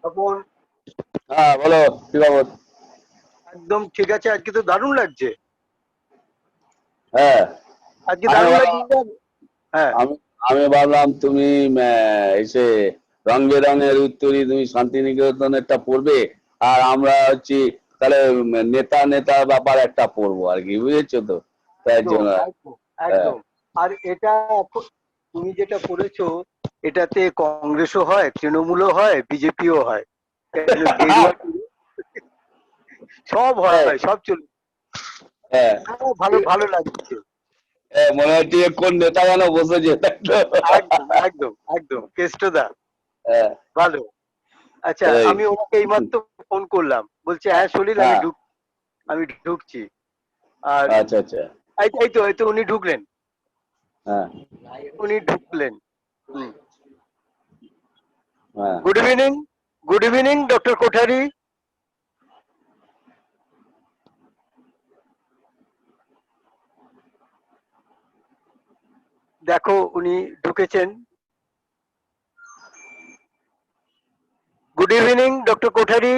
তপন, হ্যাঁ বলো, কি খবর? একদম ঠিক আছে। আজকে তো দারুণ লাগছে। হ্যাঁ, আজকে আমি দারুণ লাগছে। ভাবলাম হ্যাঁ। আমি আমি ভাবলাম তুমি এসে রং বেরঙের উত্তরী তুমি শান্তিনিকেতনেরটা পড়বে, আর আমরা হচ্ছি তাহলে নেতা নেতা ব্যাপার একটা পড়বো আর কি, বুঝেছো তো, তাই একদম জন্য। একদম হ্যাঁ, একদম। আর এটা এখন তুমি যেটা করেছো, এটাতে কংগ্রেসও হয়, তৃণমূলও হয়, বিজেপিও হয়। কেন গেরুয়া সব হ্যাঁ, হয়, সব চলে। হ্যাঁ, ভালো ভালো লাগছে। হ্যাঁ, মনে হচ্ছে যে কোন নেতা যেন বসেছে, তাই তো। একদম একদম একদম কেষ্টদা, হ্যাঁ, ভালো। আচ্ছা, এই, আমি ওনাকে এইমাত্র ফোন করলাম, বলছে হ্যাঁ সলিল হ্যাঁ, আমি ঢুকছি। আর আচ্ছা আচ্ছা, এই তো উনি ঢুকলেন। হ্যাঁ, উনি ঢুকলেন। হুম। হ্যাঁ, good evening, good evening doctor Kothari. দেখো উনি ঢুকেছেন। Good evening doctor Kothari.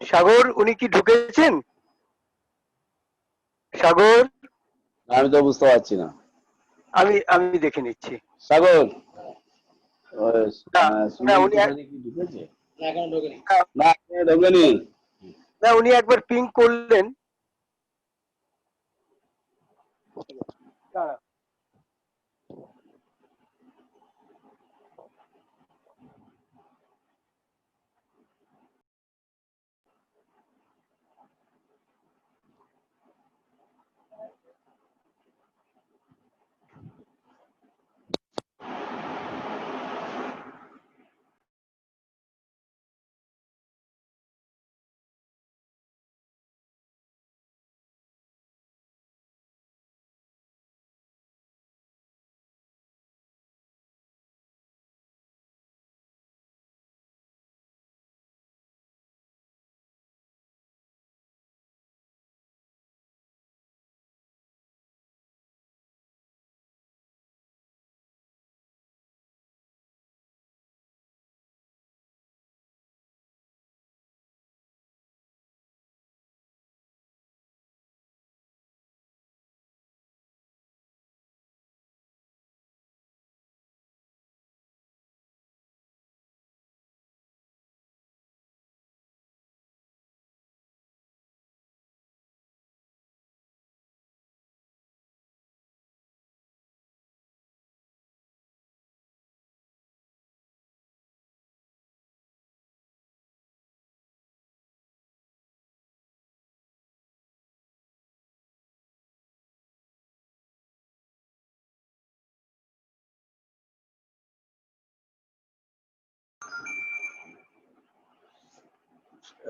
Sagar, উনি কি ঢুকেছেন? সাগর, আমি তো বুঝতে পারছি না। আমি আমি দেখে নিচ্ছি। সাগর, না, না সুনীল উনি কোঠারি কি ঢুকেছে? না, না, ঢোকেনি। না, উনি একবার পিং করলেন। দাঁড়া।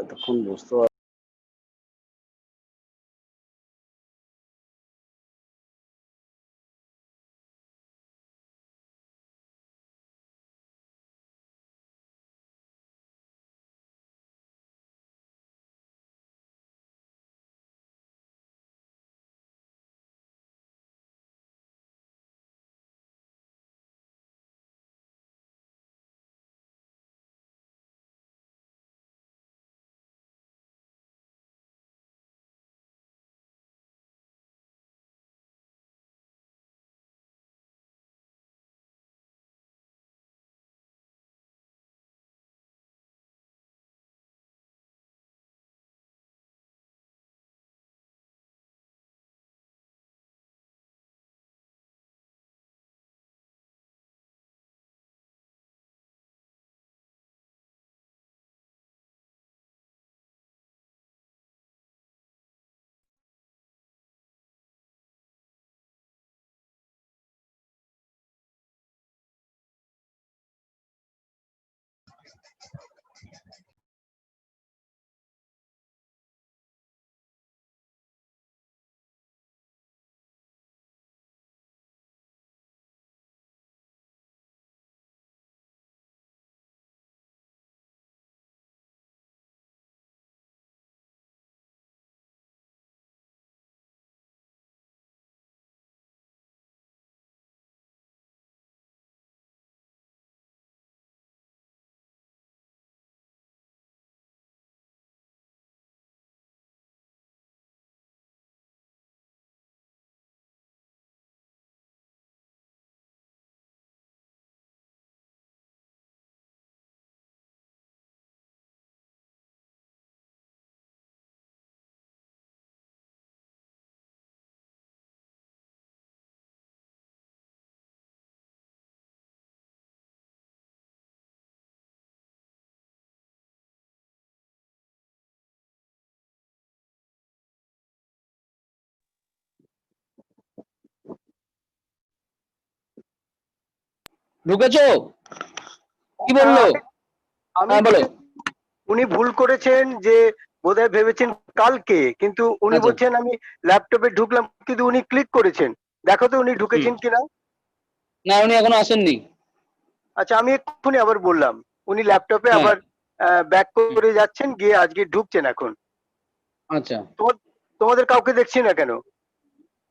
এতক্ষণ বুঝতে ঢুকেছো? কি বললো? আমি হ্যাঁ বলো। উনি ভুল করেছেন যে বোধহয় ভেবেছেন কালকে, কিন্তু উনি আচ্ছা। বলছেন আমি ল্যাপটপে ঢুকলাম, কিন্তু উনি ক্লিক করেছেন। দেখো তো উনি হুম। ঢুকেছেন কিনা। না উনি এখনো আসেননি। আচ্ছা, আমি এক্ষুনি আবার বললাম, উনি ল্যাপটপে হ্যাঁ। আবার ব্যাক হুম, করে যাচ্ছেন, গিয়ে আজকে ঢুকছেন এখন। আচ্ছা। তোমাদের কাউকে দেখছি না কেন?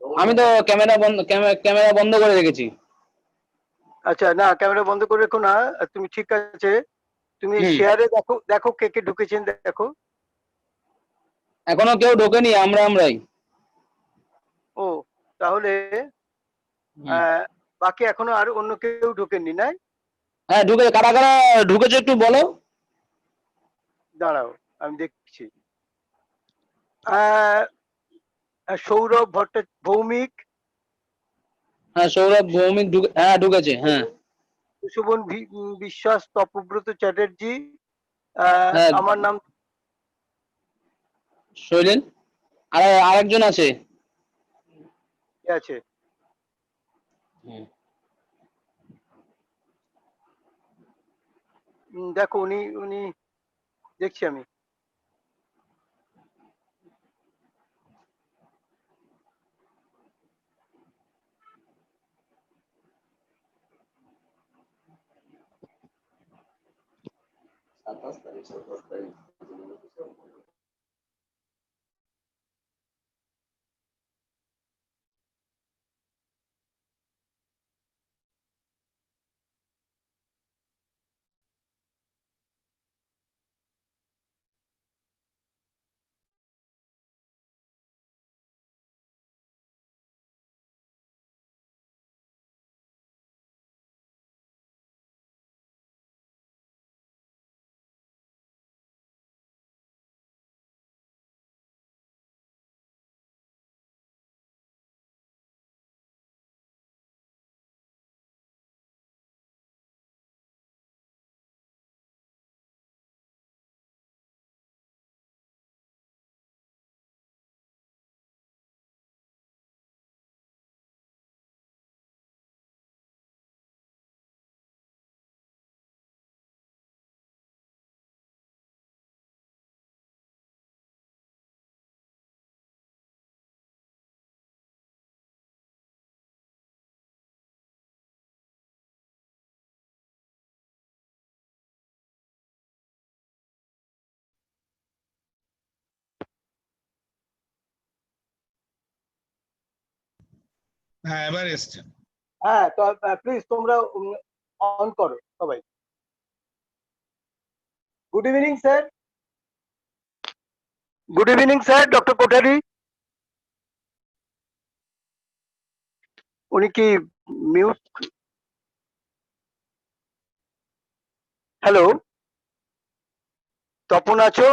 আমি তো ক্যামেরা বন্ধ করে রেখেছি। আচ্ছা, না ক্যামেরা বন্ধ করে রেখো না, তুমি ঠিক আছে। তুমি হুম। শেয়ারে দেখো, দেখো কে কে ঢুকেছেন দেখো। এখনো কেউ ঢোকেনি, আমরাই। ও, তাহলে হুম। বাকি এখনো আর অন্য কেউ ঢোকেননি না? হ্যাঁ ঢুকেছে, কারা কারা ঢুকেছে একটু বলো। দাঁড়াও, আমি দেখছি। আহ, সৌরভ ভৌমিক, হ্যাঁ সৌরভ ভৌমিক হ্যাঁ ঢুকেছে, হ্যাঁ। সুশোভন বিশ্বাস, তপব্রত চ্যাটার্জি, হ্যাঁ আমার নাম শৈলেন, আর আরেকজন আছে। কি আছে? হুম। দেখো, উনি উনি দেখছি আমি। হ্যাঁ এবার এসছে। হ্যাঁ, তো প্লিজ তোমরা অন করো সবাই। Good evening sir. Good evening sir, doctor Kothari. উনি কি মিউট? হ্যালো, তপন আছো?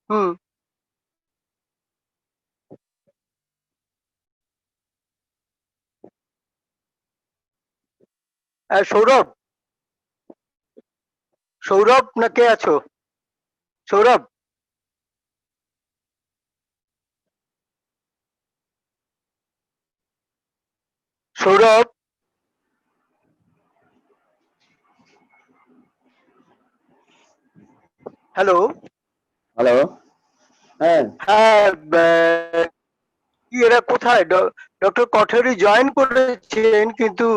হুম। সৌরভ, সৌরভ না কে আছো? সৌরভ, সৌরভ, হ্যালো। হ্যালো। হ্যাঁ। হ্যাঁ, কি এরা কোথায়? ডক্টর কোঠারি জয়েন করেছেন, কিন্তু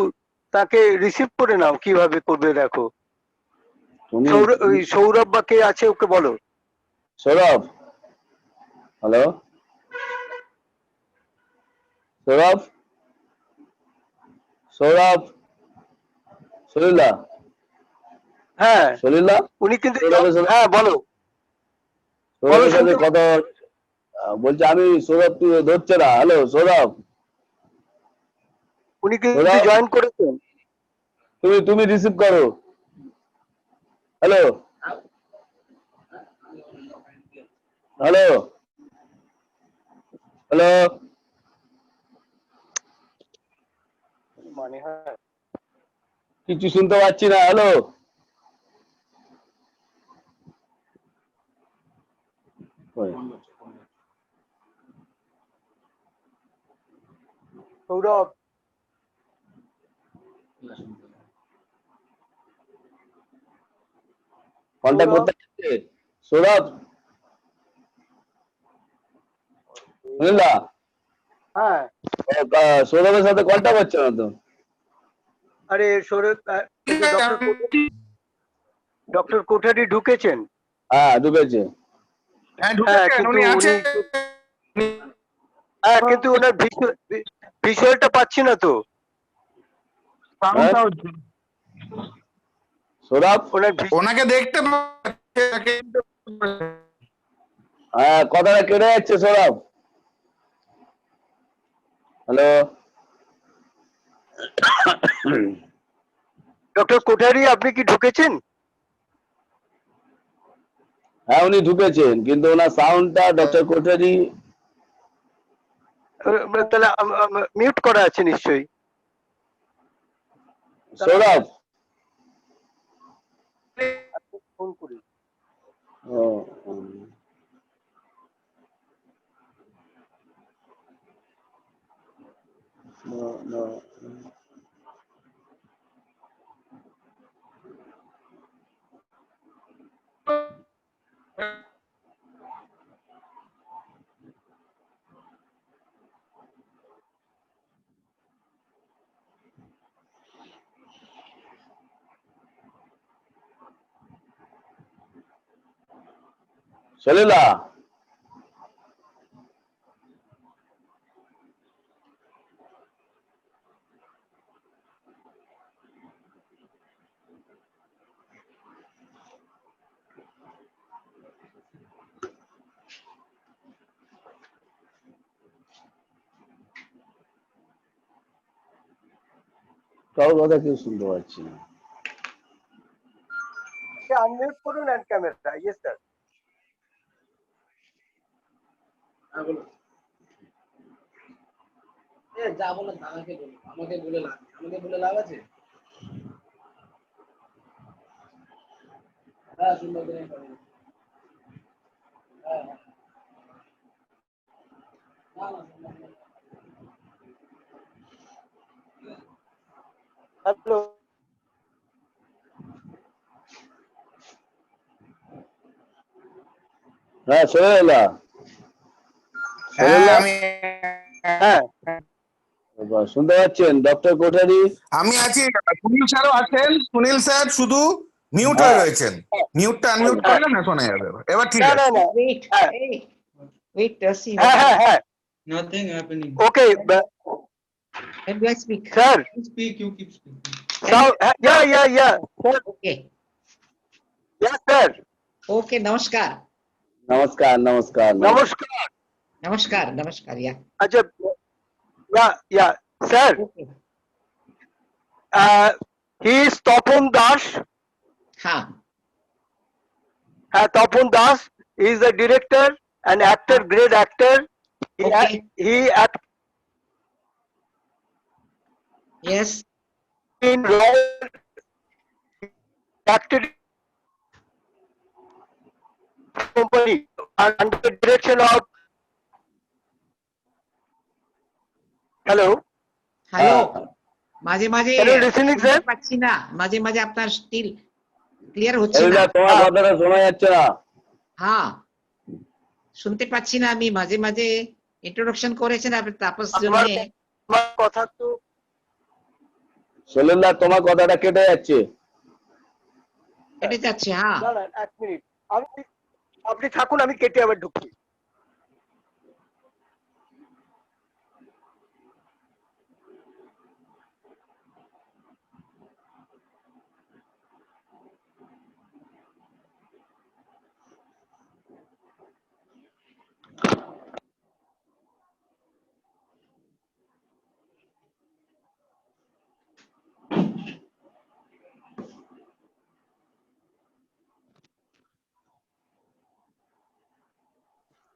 তাকে রিসিভ করে নাও, কিভাবে করবে দেখো। তুমি ওই সৌরভ বা কে আছে ওকে বলো। সৌরভ, হ্যালো সৌরভ, সৌরভ, সলিলা, হ্যাঁ, সলিলা। উনি কিন্তু সৌরভের সাথে, হ্যাঁ বলো, বলো সৌরভের সাথে শুনতে কথা বলছে। আমি সৌরভ, তুই ধরছে না। হ্যালো সৌরভ, উনি কিন্তু সৌরভ, জয়েন করেছেন। তুমি তুমি রিসিভ করো। Hello, hello, hello. মানে হয়। কিছু শুনতে পাচ্ছি না। হ্যালো। সৌরভ, কন্ট্যাক্ট করতে পারছে সৌরভ? সুনীল দা, হ্যাঁ, সৌরভের সাথে কন্ট্যাক্ট হচ্ছে না তো। আরে সৌরভ, ডক্টর কোঠারি ঢুকেছেন। হ্যাঁ ঢুকেছে। হ্যাঁ হ্যাঁ, ঢুকেছেন, কিন্তু উনি উনি আছেন। হ্যাঁ, কিন্তু ওনার ভিজুয়ালটা পাচ্ছি না তো। সাউন্ডটা হচ্ছে। সৌরভ, ওনার ওনাকে দেখতে পাচ্ছে। হ্যাঁ কথাটা কেটে যাচ্ছে সৌরভ। হ্যালো, ডক্টর কোঠারি, আপনি কি ঢুকেছেন? হ্যাঁ উনি ঢুকেছেন, কিন্তু ওনার সাউন্ডটা ডক্টর কোঠারি। তাহলে মিউট করা আছে নিশ্চয়ই। সৌরভ, ফোন করি। ও, no, no. সলিলা, কারোর কথা কেউ শুনতে পাচ্ছি না। আনমিউট করুন এন্ড ক্যামেরা। Yes sir. যা বলেন আমাকে বলুন, আমাকে বলে লাভ আছে? হ্যাঁ সুন্দর করে পাবেন। হ্যাঁ হ্যাঁ, না না হ্যালো, হ্যাঁ সলিলা, হ্যাঁ সলিলা, আমি হ্যাঁ, শুনতে পাচ্ছেন ডক্টর কোঠারি? আমি আছি। সুনীল স্যারও আছেন। সুনীল স্যার শুধু মিউট হয়ে হ্যাঁ রয়েছেন। মিউটটা আনমিউট হ্যাঁ, করলে না শোনা যাবে। এবার ঠিক না আছে। না না, Wait, হ্যাঁ hey, wait, Tassi, হ্যাঁ হ্যাঁ হ্যাঁ, nothing happening. Okay when do I speak? Sir. You speak, you keep speaking. Yeah Okay, sir. okay, namaskar, নমস্কার নমস্কার নমস্কার। namaskar, yeah, আচ্ছা, ইয়া sir, okay, he is Tapan Das. ha, হ্যাঁ, Tapan Das is the director and actor, great actor. Okay. He yes, in Royal acted company under the direction of. Hello, hello, মাঝে মাঝে Can you listening, শুনতে sir? পাচ্ছি না, মাঝে মাঝে আপনার স্টিল ক্লিয়ার হচ্ছে সলিলা, না। তোমার কথাটা শোনা যাচ্ছে না। হ্যাঁ, শুনতে পাচ্ছি না আমি। মাঝে মাঝে ইন্ট্রোডাকশন করেছেন আপনি তাপস জন্য। আমার কথা তো সলিলা, তোমার কথাটা কেটে যাচ্ছে। কেটে যাচ্ছে। হ্যাঁ, না, এক মিনিট, আপনি থাকুন, আমি কেটে আবার ঢুকি।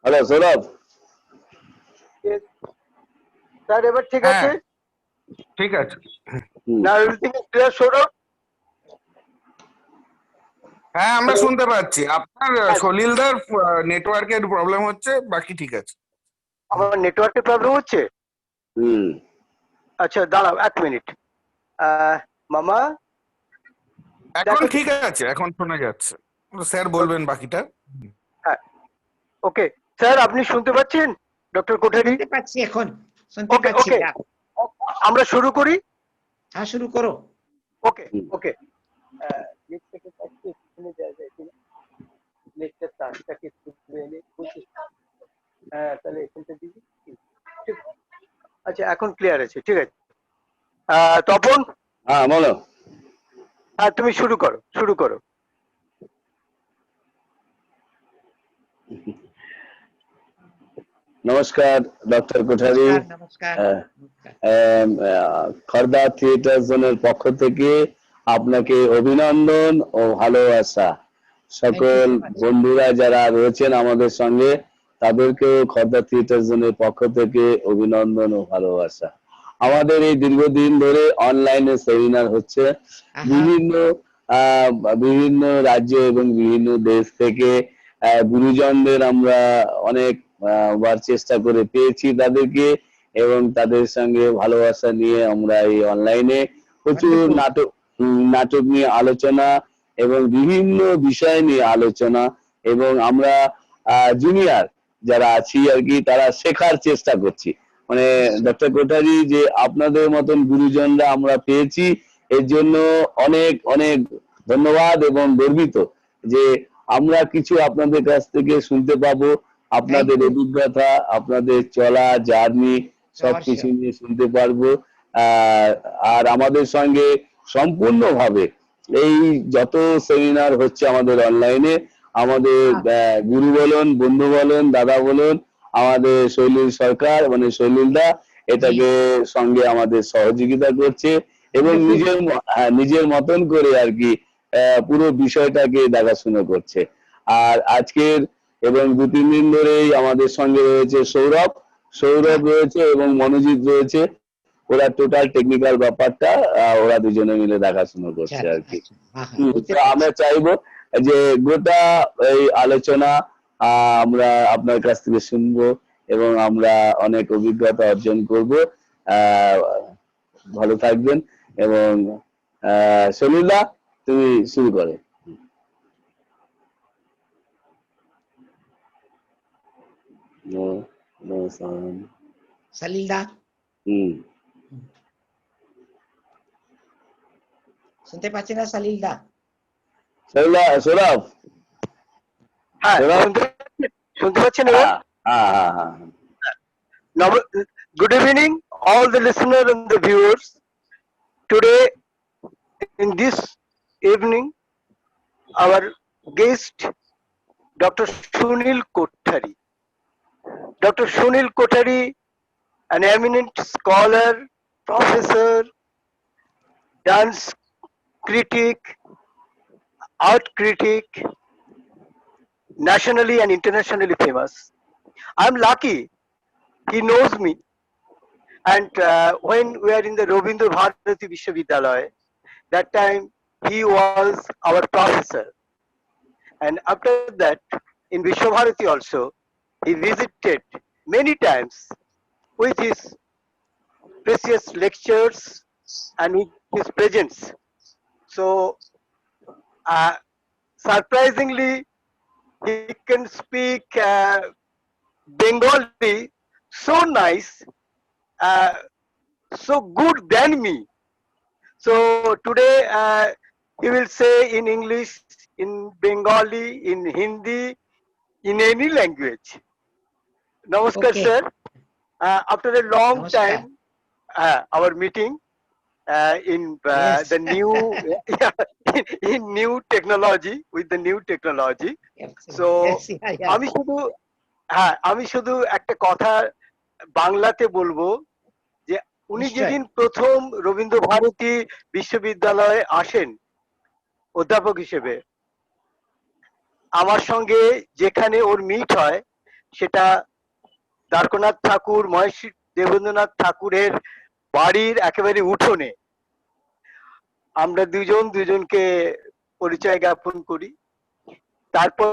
হ্যালো সৌরভ, স্যার, এবার ঠিক হ্যাঁ আছে? ঠিক আছে। না, এভরিথিং ইজ ক্লিয়ার, সৌরভ? হ্যাঁ আমরা শুনতে পাচ্ছি। আপনার সলিলদার নেটওয়ার্কের প্রবলেম হচ্ছে, বাকি ঠিক আছে। আমার নেটওয়ার্কের প্রবলেম হচ্ছে। হুম আচ্ছা দাঁড়াও 1 মিনিট। মামা এখন দেখো। ঠিক আছে, এখন শোনা যাচ্ছে। স্যার বলবেন বাকিটা। হ্যাঁ, ওকে স্যার, আপনি শুনতে পাচ্ছেন ডক্টর কোঠারি? শুনতে পাচ্ছি এখন, শুনতে ওকে পাচ্ছি। ওকে, আমরা শুরু করি। হ্যাঁ, শুরু করো। ওকে ওকে। নেটটাকে একটু শুনে যায় কিনা, নেটটার তারটাকে তুলে এনে বলছি। হ্যাঁ, তাহলে এখানটা দিবি। ঠিক। আচ্ছা, এখন ক্লিয়ার আছে, ঠিক আছে। তপন, হ্যাঁ বলো। হ্যাঁ তুমি শুরু করো, শুরু করো। নমস্কার ডক্টর কোঠারি। নমস্কার, নমস্কার, আহ, নমস্কার। খর্দা থিয়েটার জোনের পক্ষ থেকে আপনাকে অভিনন্দন ও ভালোবাসা। Thank you সকল so much. বন্ধুরা যারা রয়েছেন আমাদের সঙ্গে তাদেরকেও খর্দা থিয়েটার জোনের পক্ষ থেকে অভিনন্দন ও ভালোবাসা। আমাদের এই দীর্ঘদিন ধরে অনলাইনে সেমিনার হচ্ছে। আহা, বিভিন্ন বিভিন্ন রাজ্য এবং বিভিন্ন দেশ থেকে গুরুজনদের আমরা অনেক বার চেষ্টা করে পেয়েছি তাদেরকে, এবং তাদের সঙ্গে ভালোবাসা নিয়ে আমরা এই অনলাইনে প্রচুর wonderful. নাটক নিয়ে আলোচনা এবং বিভিন্ন বিষয় নিয়ে আলোচনা, এবং আমরা জুনিয়র যারা আছি আর কি তারা শেখার চেষ্টা করছি। মানে ডক্টর কোঠারি, যে আপনাদের মতন গুরুজনরা আমরা পেয়েছি, এর জন্য অনেক অনেক ধন্যবাদ এবং গর্বিত যে আমরা কিছু আপনাদের কাছ থেকে শুনতে পাবো। আপনাদের Thank you. অভিজ্ঞতা, আপনাদের চলা জার্নি সবকিছু Sure. নিয়ে শুনতে পারবো। আর আমাদের সঙ্গে সম্পূর্ণভাবে এই যত সেমিনার হচ্ছে আমাদের অনলাইনে, আমাদের গুরু বলুন, বন্ধু বলুন, দাদা বলুন, আমাদের শৈলীল সরকার মানে শৈলীলদা এটাকে সঙ্গে আমাদের সহযোগিতা করছে এবং Wonderful. নিজের মতন করে আর কি পুরো বিষয়টাকে দেখাশোনা করছে। আর আজকের এবং 2-3 দিন ধরেই আমাদের সঙ্গে রয়েছে সৌরভ, সৌরভ রয়েছে এবং মনোজিৎ রয়েছে। ওরা টোটাল টেকনিক্যাল ব্যাপারটা ওরা দুজনে মিলে দেখাশোনা করছে আর কি। তো আমরা চাইবো যে গোটা এই আলোচনা আমরা আপনার কাছ থেকে শুনবো এবং আমরা অনেক অভিজ্ঞতা অর্জন করব। ভালো থাকবেন এবং সলিলদা তুমি শুরু করো। সালিলদা, শুনতে পাচ্ছি না সালিলদা? সৌরভ, হ্যাঁ, শুনতে পাচ্ছেন এবার? Good evening, all the listeners and the viewers. Today, in this evening, our guest, Dr. Sunil Kothari. Dr. Sunil Kothari, an eminent scholar, professor, dance critic, art critic, nationally and internationally famous. I'm lucky he knows me, and when we are in the Rabindra Bharati Vishwavidyalaya, that time he was our professor, and after that in Vishwabharati also he visited many times with his precious lectures and with his presence. So surprisingly he can speak Bengali so nice, so good than me. So today he will say in English, in Bengali, in Hindi, in any language. Namaskar, Okay. sir. After a long Namaskar. time, our meeting in Yes. the new in new technology, with the new technology. So Yes, yeah. আমি শুধু একটা কথা বাংলাতে বলবো যে উনি নিশ্চয়। যেদিন প্রথম রবীন্দ্র ভারতী বিশ্ববিদ্যালয়ে আসেন অধ্যাপক হিসেবে, আমার সঙ্গে যেখানে ওর মিট হয় সেটা দ্বারকানাথ ঠাকুর, মহেশ দেবেন্দ্রনাথ ঠাকুরের বাড়ির একেবারে উঠোনে। আমরা দুজনকে পরিচয় জ্ঞাপন করি। তারপর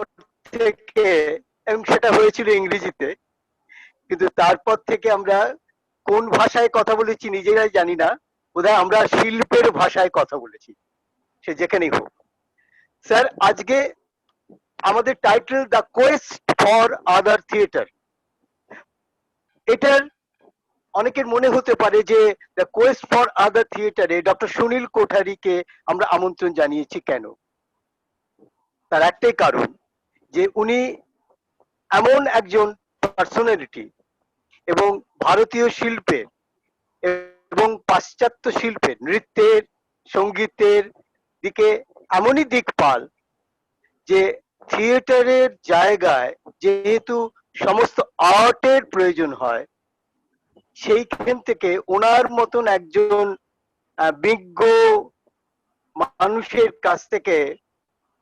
থেকে, এবং সেটা হয়েছিল ইংরেজিতে, কিন্তু তারপর থেকে আমরা কোন ভাষায় কথা বলেছি নিজেরাই জানি না, বোধহয় আমরা শিল্পের ভাষায় কথা বলেছি, সে যেখানেই হোক। স্যার, আজকে আমাদের title the Quest for other theatre. এটার অনেকের মনে হতে পারে যে দ্য কোয়েস্ট ফর আদার থিয়েটারে ডক্টর সুনীল কোঠারিকে আমরা আমন্ত্রণ জানিয়েছি কেন। তার একটাই কারণ যে উনি এমন একজন পার্সোনালিটি এবং ভারতীয় শিল্পের এবং পাশ্চাত্য শিল্পের, নৃত্যের, সঙ্গীতের দিকে এমনই দিকপাল যে থিয়েটারের জায়গায় যেহেতু সমস্ত আর্টের প্রয়োজন হয়, সেইখান থেকে ওনার মতন একজন বিজ্ঞ মানুষের কাছ থেকে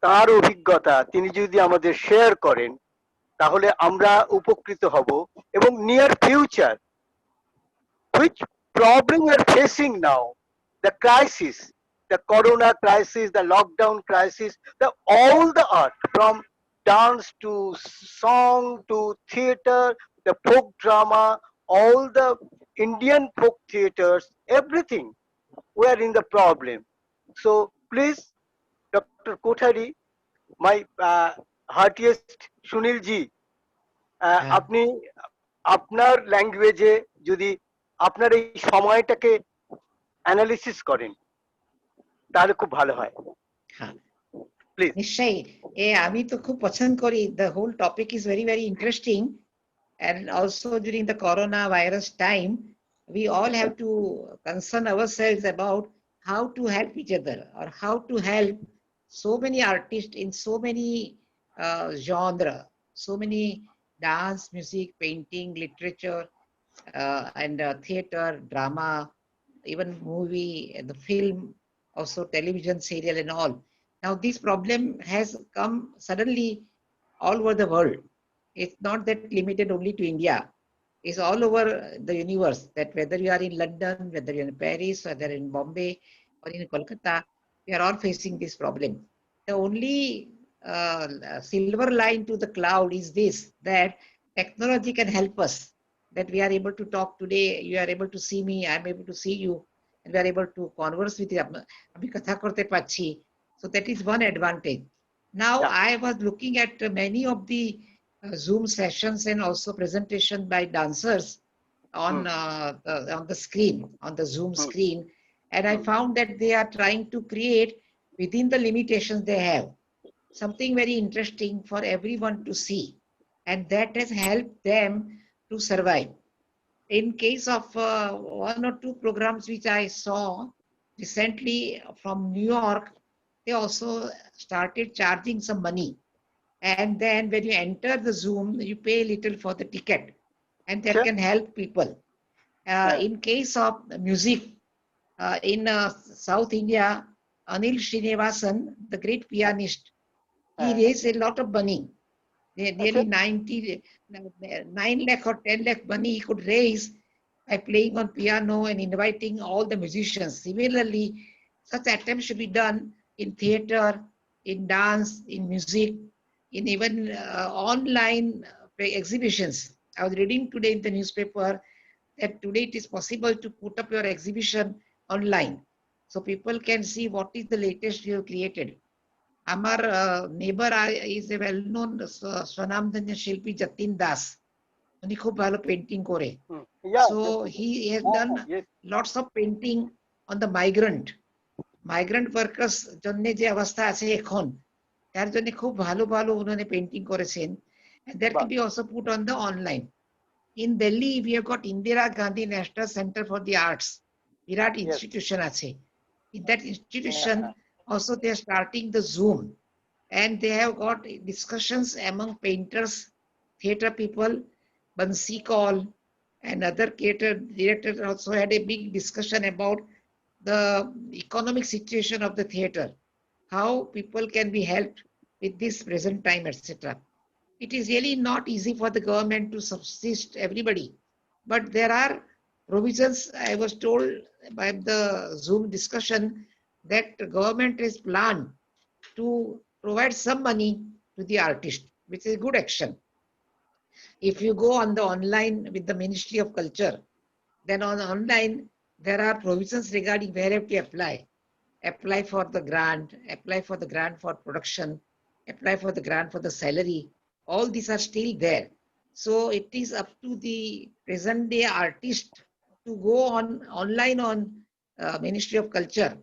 তার অভিজ্ঞতা তিনি যদি আমাদের শেয়ার করেন, তাহলে আমরা উপকৃত হব। এবং near future, which problem we are facing now, the crisis, the corona crisis, the lockdown crisis, all the art from dance to song to theater, the folk drama, all the Indian folk theaters, everything, we are in the problem. So please, Dr. Kothari, my heartiest Sunil ji, আপনি আপনার ল্যাঙ্গুয়েজে যদি আপনার এই সময়টাকে analysis করেন তাহলে খুব ভালো হয়, হ্যাঁ, প্লিজ। নিশ্চয়ই। আমি তো খুব পছন্দ করি, the whole topic is very very interesting, and also during the coronavirus time we all have to concern ourselves about how to help each other or how to help so many artists in so many genre, so many dance, music, painting, literature, and theater, drama, even movie, the film, also television serial and all. Now this problem has come suddenly all over the world. It's not that limited only to India. It's all over the universe, that whether you are in London, whether you're in Paris, whether in Bombay or in Kolkata, we are all facing this problem. The only silver line to the cloud is this, that technology can help us, that we are able to talk today, you are able to see me, I'm able to see you, and we are able to converse with you. Abhi katha korte pachi. So that is one advantage. Now I was looking at many of the Zoom sessions and also presentation by dancers on the screen, on the Zoom screen, and I found that they are trying to create within the limitations they have something very interesting for everyone to see, and that has helped them to survive. In case of one or two programs which I saw recently from New York, they also started charging some money. And then when you enter the Zoom, you pay a little for the ticket, and that can help people. In case of music, in South India, Anil Srinivasan, the great pianist, he raised a lot of money. Nearly 9 lakh or 10 lakh money he could raise by playing on piano and inviting all the musicians. Similarly, such attempts should be done in theater, in dance, in music, in even online exhibitions. I was reading today in the newspaper that today it is possible to put up your exhibition online, so people can see what is the latest you have created. Our neighbor is a well-known Swanamdanya Shilpi Jatin Das. উনি খুব ভালো painting করে। So he has done lots of painting on the migrant workers জন্য যে অবস্থা আছে এখন, তার জন্য খুব ভালো ভালো উনি পেন্টিং করেছেন, and that can be also put on the online. In Delhi we have got Indira Gandhi National Center for the Arts, Virat institution আছে. In that institution also they are starting the Zoom, and they have got discussions among painters, theater people. Bansi Kaul and other theater directors also had a big discussion about the economic situation of the theater, how people can be helped with this present time, etc. It is really not easy for the government to subsist everybody, but there are provisions. I was told by the Zoom discussion that the government is planned to provide some money to the artist, which is good action. If you go on the online with the Ministry of Culture, Then on online, there are provisions regarding where you have to apply. Apply for the grant, apply for the grant for production, apply for the grant for the salary. All these are still there. So it is up to the present day artist to go on online on Ministry of Culture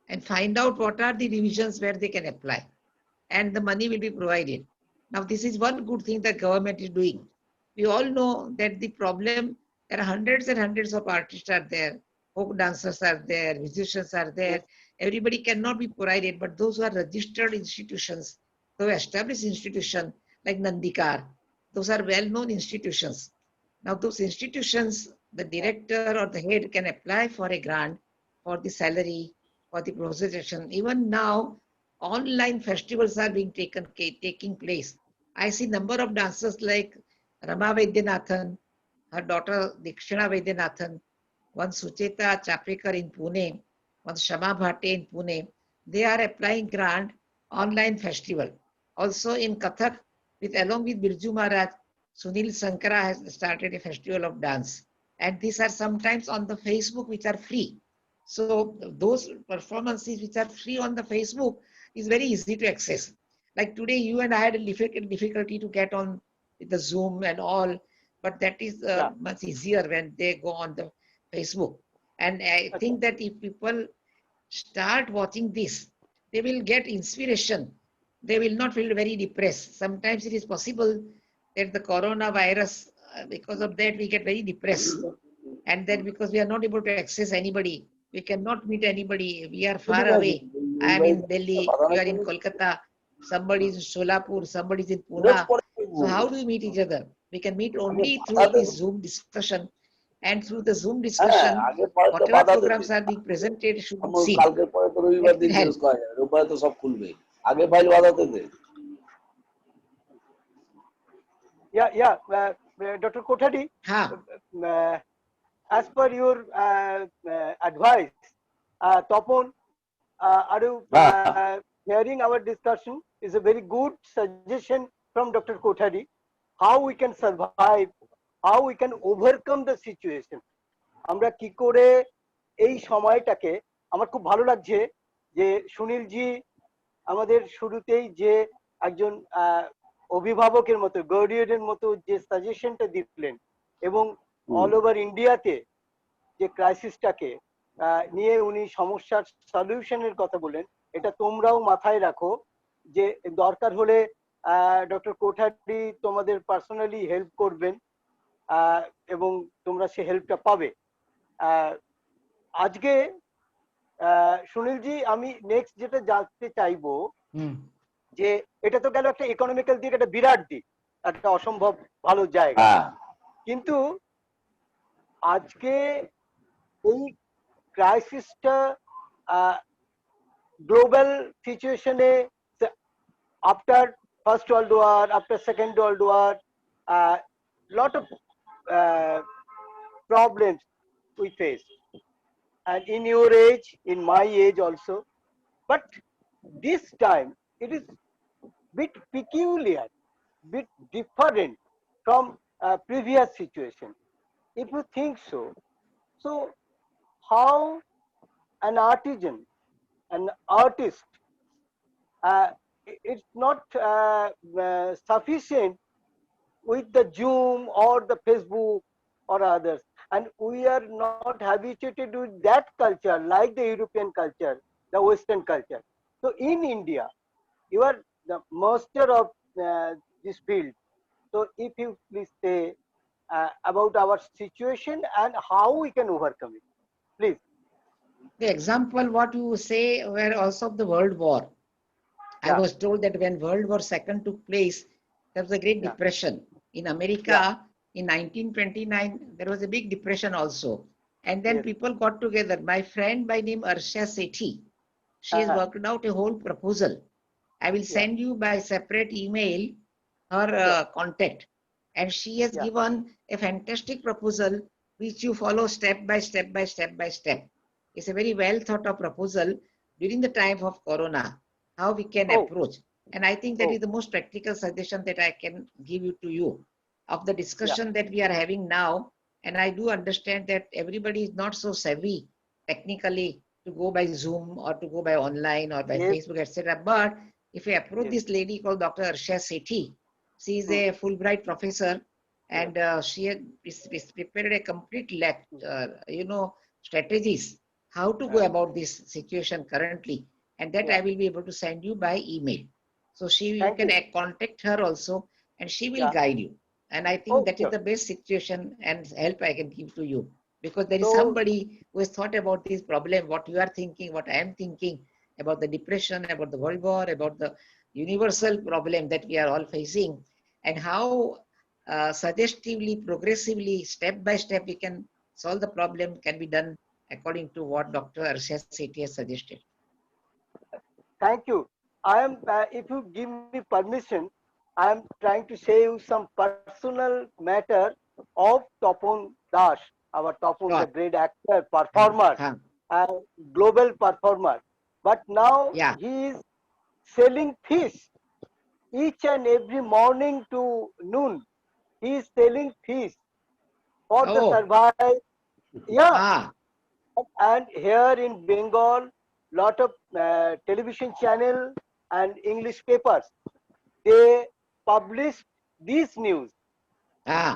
and find out what are the divisions where they can apply, and the money will be provided. Now, this is one good thing that government is doing. We all know that the problem, there are hundreds and hundreds of artists are there, folk dancers are there, musicians are there. Everybody cannot be provided, but those who are registered institutions, those established institutions like Nandikar, those are well-known institutions. Now, those institutions, the director or the head can apply for a grant for the salary, for the procession. Even now, online festivals are being taking place. I see number of dancers like Rama Vaidyanathan, her daughter Dikshana Vaidyanathan, one Sucheta Chapekar in Pune, one Shama Bhatte in Pune. They are applying grant online festival. Also in Kathak, along with Birju Maharaj, Sunil Sankara has started a festival of dance. And these are sometimes on the Facebook, which are free. So those performances which are free on the Facebook is very easy to access. Like today, you and I had a difficulty to get on the Zoom and all, but that is much easier when they go on the Facebook. And I think that if people start watching this, they will get inspiration. They will not feel very depressed. Sometimes it is possible that the coronavirus, because of that, we get very depressed. And then because we are not able to access anybody, we cannot meet anybody. We are far away. I am in Delhi, you are in Kolkata, somebody is in Solapur, somebody is in Pune. So how do we meet each other? We can meet only through this Zoom discussion. And through the Zoom discussion, whatever programs are being presented should be seen. That will help. Dr. Kothari, Ha. as per your advice, Topon, are you hearing our discussion? Is a very good suggestion from Dr. Kothari. How we can survive, how we can overcome the situation. আমরা কি করে এই সময়টাকে, আমার খুব ভালো লাগছে যে সুনীল জি আমাদের শুরুতেই যে একজন অভিভাবকের মতো, গার্ডিয়ানের মতো যে সাজেশনটা দিলেন এবং অল ওভার ইন্ডিয়াতে যে ক্রাইসিসটাকে নিয়ে উনি সমস্যার সলিউশনের কথা বলেন, এটা তোমরাও মাথায় রাখো যে দরকার হলে ডক্টর কোঠারি তোমাদের পার্সোনালি হেল্প করবেন এবং তোমরা সে হেল্পটা পাবে। আজকে সুনীলজি আমি নেক্সট যেটা জানতে চাইবো যে এটা তো গেল একটা ইকোনমিক্যাল দিক, একটা বিরাট দিক, একটা অসম্ভব ভালো জায়গা, কিন্তু আজকে এই ক্রাইসিসটা গ্লোবাল সিচুয়েশনে after first world war, after second world war, lot of problems we face, and in your age, in my age also, but this time it is bit peculiar, bit different from previous situation. If you think so, so how an artisan, an artist, it's not sufficient with the Zoom or the Facebook or others, and we are not habituated with that culture like the European culture, the Western culture. So in India, you are the master of this field. So if you please say about our situation and how we can overcome it, please. The example what you say were also of the World War. I was told that when World War II took place, there was a great depression. In America, in 1929, there was a big depression also. And then people got together. My friend by name Arsha Sethi, she has worked out a whole proposal. I will send you by separate email her contact. And she has given a fantastic proposal which you follow step by step by step by step. It's a very well thought of proposal during the time of Corona, how we can approach. And I think that is the most practical suggestion that I can give you to you of the discussion that we are having now. And I do understand that everybody is not so savvy technically to go by Zoom or to go by online or by Yes. Facebook, etc. But if you approach Yes. this lady called Dr. Arsha Sethi, she is a Fulbright professor, and she had prepared a complete strategies how to go about this situation currently, and that I will be able to send you by email. So you Thank can you. contact her also, and she will Yeah. guide you. And I think Oh, that is sure. the best situation and help I can give to you, because there is So somebody who has thought about this problem, what you are thinking, what I am thinking about the depression, about the world war, about the universal problem that we are all facing, and how suggestively, progressively, step by step, we can solve the problem can be done according to what Dr. Arsha Sethi has suggested. thank you. I am, if you give me permission, I am trying to say you some personal matter of Topon Dash, our Topon, the Sure. great actor, performer, Huh. and global performer. But now Yeah. he is selling fish each and every morning to noon. He is selling fish for the Oh, survive. Yeah, ah, and here in Bengal, lot of television channel and English papers, they publish this news. ah.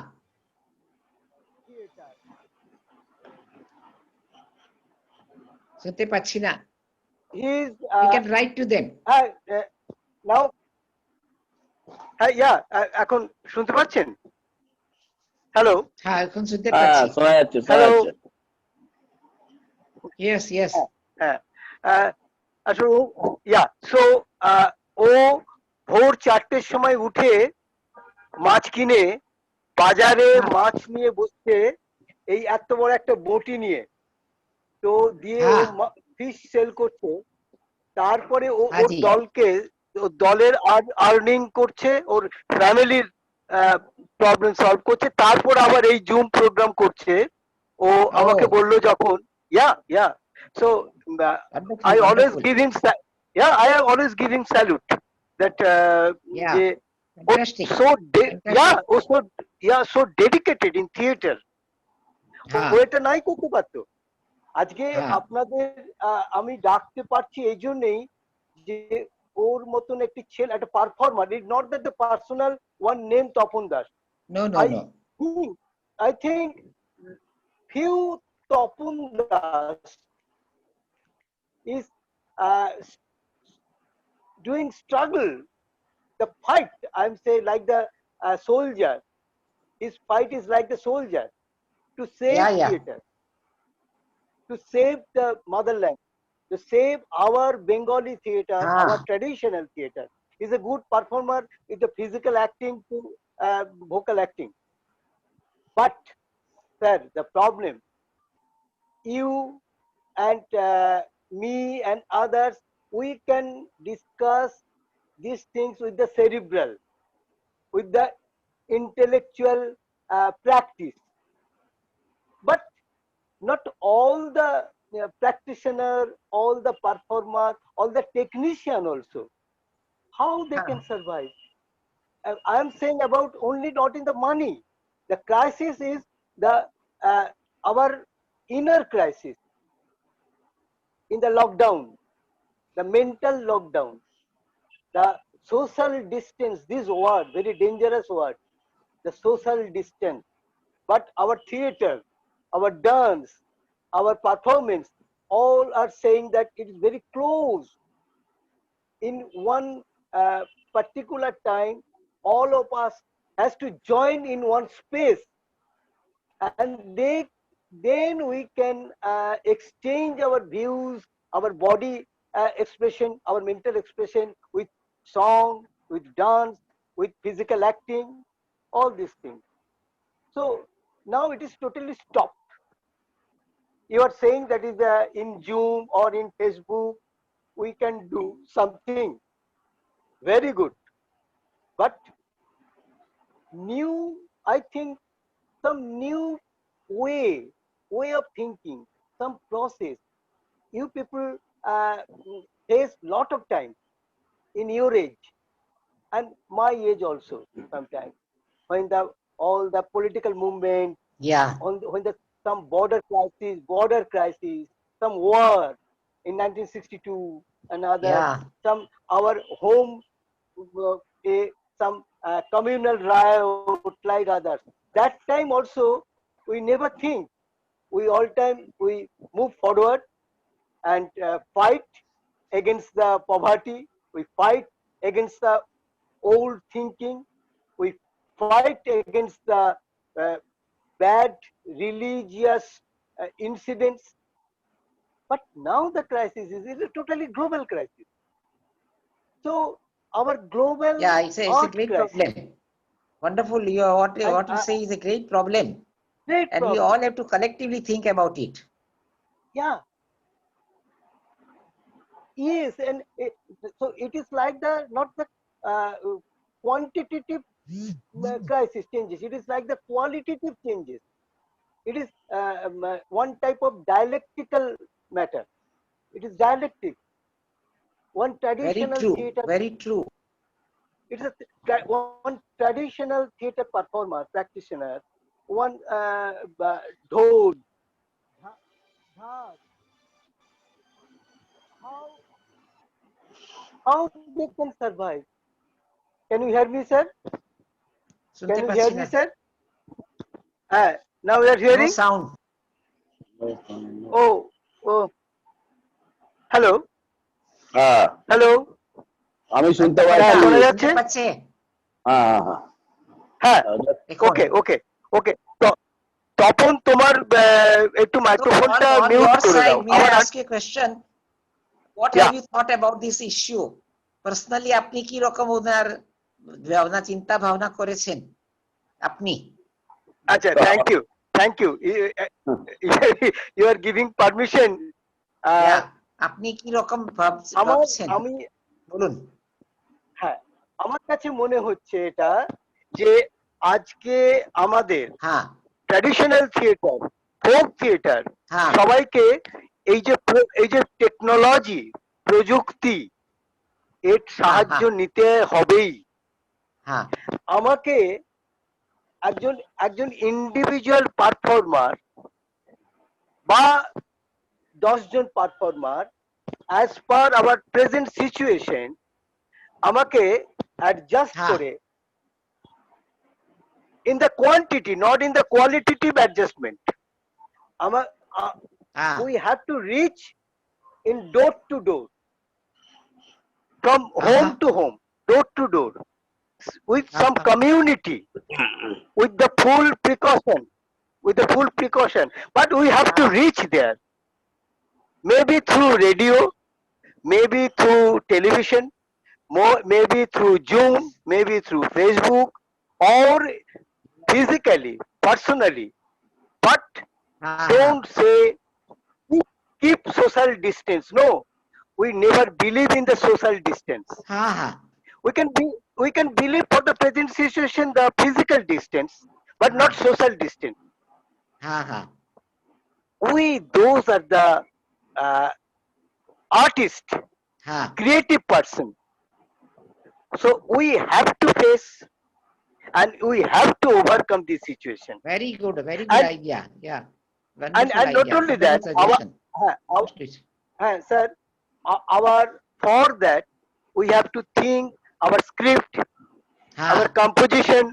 শুনতে পাচ্ছি না। He is You can write to them. now, yeah, এখন শুনতে পাচ্ছেন? Hello, হ্যাঁ, এখন শুনতে হ্যাঁ পাচ্ছি। শোনা যাচ্ছে শোনা hello. যাচ্ছে Yes, yes. হ্যাঁ, আসলে সো ও ভোর 4টের সময় উঠে মাছ কিনে বাজারে হ্যাঁ, মাছ নিয়ে বসছে, এই এত বড় একটা বটি নিয়ে, তো দিয়ে ও হ্যাঁ, ফিশ সেল করছে। তারপরে ও হ্যাঁ ওর জি। দলকে, ওর দলের আর্নিং করছে, ওর ফ্যামিলির প্রবলেম সলভ করছে, তারপর আবার এই জুম প্রোগ্রাম করছে। ও আমাকে Oh, বললো যখন, yeah so wonderful, I always wonderful. give him I have always give him salute that Yeah, যে ও fantastic, so fantastic. O so dedicated in theater. ও হ্যাঁ, এটা নাই করতে পারতো। আজকে হ্যাঁ। আপনাদের আমি ডাকতে পারছি এই জন্যই যে ওর মতন একটি ছেলে, একটা performer, it not that the personal one name Tapan Das. No, no, I no. think I think few Topon Das is uh, doing struggle, the fight. I'm saying like the soldier. His fight is like the soldier to save Yeah, yeah. theater, to save the motherland, to save our Bengali theater, our Ah, traditional theater. He's a good performer with the physical acting to vocal acting. But, sir, the problem, you and me and others, we can discuss these things with the cerebral, with the intellectual practice. But not all the practitioner, all the performer, all the technician also, how they can survive. I am saying about only not in the money. The crisis is the our inner crisis in the lockdown, the mental lockdown, the social distance. This word, very dangerous word, the social distance. But our theater, our dance, our performance, all are saying that it is very close. In one particular time, all of us has to join in one space, and then we can exchange our views, our body expression, our mental expression with song, with dance, with physical acting, all these things. So now it is totally stopped. You are saying that is in Zoom or in Facebook, we can do something very good. But new, I think some new way of thinking, some process. You people face lot of time in your age and my age also sometimes, when the all the political movement, Yeah, when some border crisis, some war in 1962, another yeah, some our home, uh, some communal riot like others. That time also we never think. We all time we move forward and fight against the poverty. We fight against the old thinking. We fight against the uh, bad religious incidents. But now the crisis is a totally global crisis. So our global yeah. It's a earth great crisis problem. Wonderful. and What you say is a great problem, great and we problem. all have to collectively think about it. Yeah, yes, and so it is like the not the uh, quantitative crisis changes. It is like the qualitative changes. It is one type of dialectical matter. It is dialectic. One Very traditional true. theater, Very true. it's a one traditional theater performer, practitioner, one dhol, dhar, how how they can survive? Can you hear me, sir? শুনতে Can you hear পাচ্ছি me, না। sir? Now we are No hearing. sound. Oh, oh, hello, হ্যাঁ, hello. আমি শুনতে পাচ্ছি না। পাচ্ছি। শোনা শুনতে যাচ্ছে? পাচ্ছে? হ্যাঁ হ্যাঁ হ্যাঁ হ্যাঁ, এখন। ওকে ওকে ওকে। তপন তোমার একটু So মাইক্রোফোনটা on মিউট your করে দাও। side, may I আমার ask you a question? What yeah, have you thought about this issue? Personally, আপনি কি রকম ওনার ভাবনা চিন্তা ভাবনা করেছেন? আপনি? আচ্ছা, thank you you are giving permission. Yeah, আপনি কি রকম আমার ভাবছেন? আমি বলুন। হ্যাঁ, আমার কাছে মনে হচ্ছে এটা যে আজকে আমাদের হ্যাঁ, ট্র্যাডিশনাল থিয়েটার, ফোক থিয়েটার হ্যাঁ, সবাইকে এই যে টেকনোলজি, প্রযুক্তি এর হ্যাঁ, সাহায্য নিতে হবেই। হ্যাঁ, আমাকে একজন একজন ইন্ডিভিজুয়াল পারফর্মার বা 10 জন performer as per our present situation আমাকে অ্যাডজাস্ট হ্যাঁ, করে in the quantity, not in the qualitative adjustment. Ama- uh, হ্যাঁ, we have to reach in door to door, from home to home, door to door, with some community, with the full precaution, But we have to reach there, maybe through radio, maybe through television, maybe through Zoom, maybe through Facebook, or physically, personally. But হ্যাঁ, don't say keep social distance. No, we never believe in the social distance. হ্যাঁ, হ্যাঁ, We can believe for the present situation the physical distance, but not social distance. হ্যাঁ, হ্যাঁ, Those are the uh, artist, হ্যাঁ, creative person. So we have to face and we have to overcome this situation. very good And idea. Yeah, wonderful not idea, only wonderful that, suggestion. sir, for that we have to think our script, হ্যাঁ, our composition,